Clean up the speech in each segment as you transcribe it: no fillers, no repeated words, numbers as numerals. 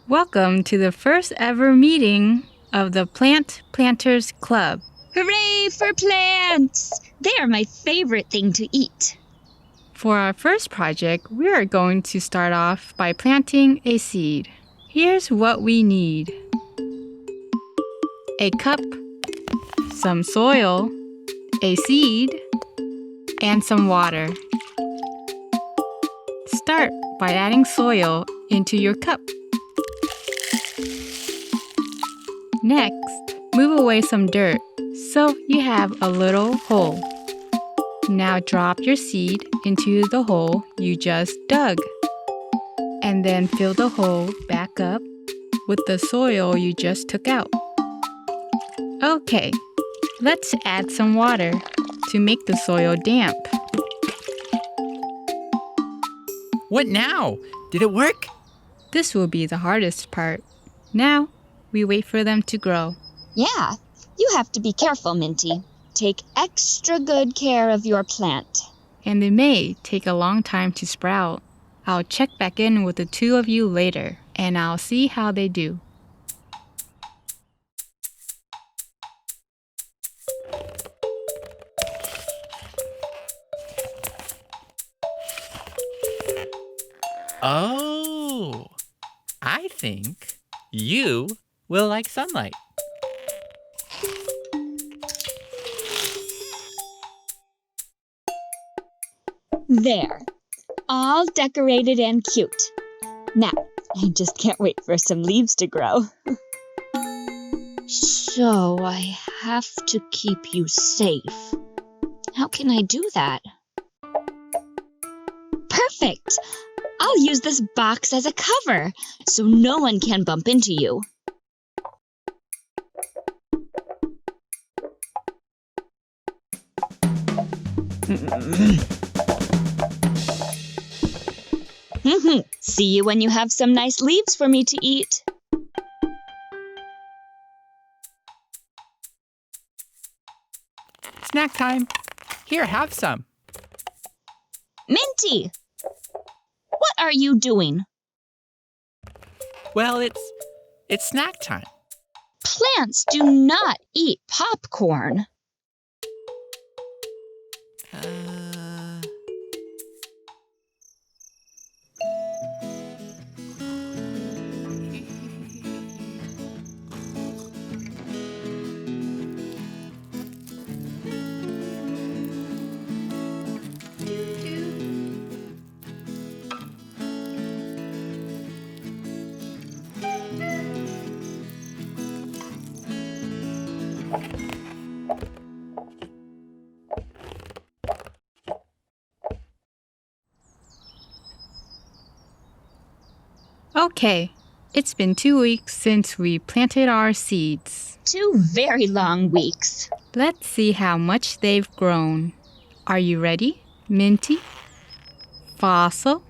Welcome to the first ever meeting of the Plant Planters Club. Hooray for plants! They are my favorite thing to eat. For our first project, we are going to start off by planting a seed. Here's what we need. A cup, some soil, a seed, and some water. Start by adding soil into your cup. Next, move away some dirt so you have a little hole. Now drop your seed into the hole you just dug. And then fill the hole back up with the soil you just took out. Okay, let's add some water to make the soil damp. What now? Did it work? This will be the hardest part. Now, we wait for them to grow. Yeah, you have to be careful, Minty. Take extra good care of your plant. And they may take a long time to sprout. I'll check back in with the two of you later, and I'll see how they do. Oh, I think you will like sunlight. There, all decorated and cute. Now, I just can't wait for some leaves to grow. So, I have to keep you safe. How can I do that? Perfect! I'll use this box as a cover, so no one can bump into you. See you when you have some nice leaves for me to eat. Snack time. Here, have some. Minty! What are you doing? Well, it's snack time. Plants do not eat popcorn. Okay, it's been 2 weeks since we planted our seeds. 2 very long weeks. Let's see how much they've grown. Are you ready, Minty? Fossil?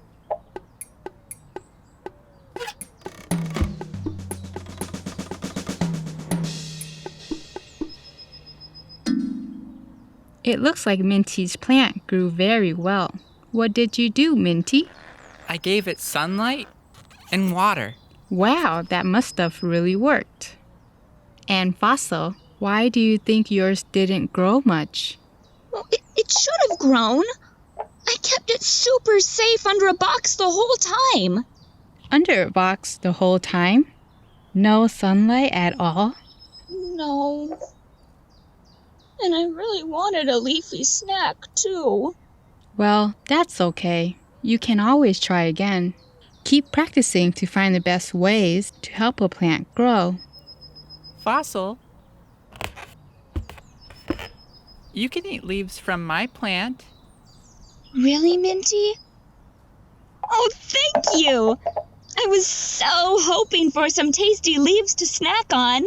It looks like Minty's plant grew very well. What did you do, Minty? I gave it sunlight and water. Wow, that must have really worked. And Fossil, why do you think yours didn't grow much? Well, it should have grown. I kept it super safe under a box the whole time. Under a box the whole time? No sunlight at all? No. And I really wanted a leafy snack, too. Well, that's okay. You can always try again. Keep practicing to find the best ways to help a plant grow. Fossil. You can eat leaves from my plant. Really, Minty? Oh, thank you! I was so hoping for some tasty leaves to snack on.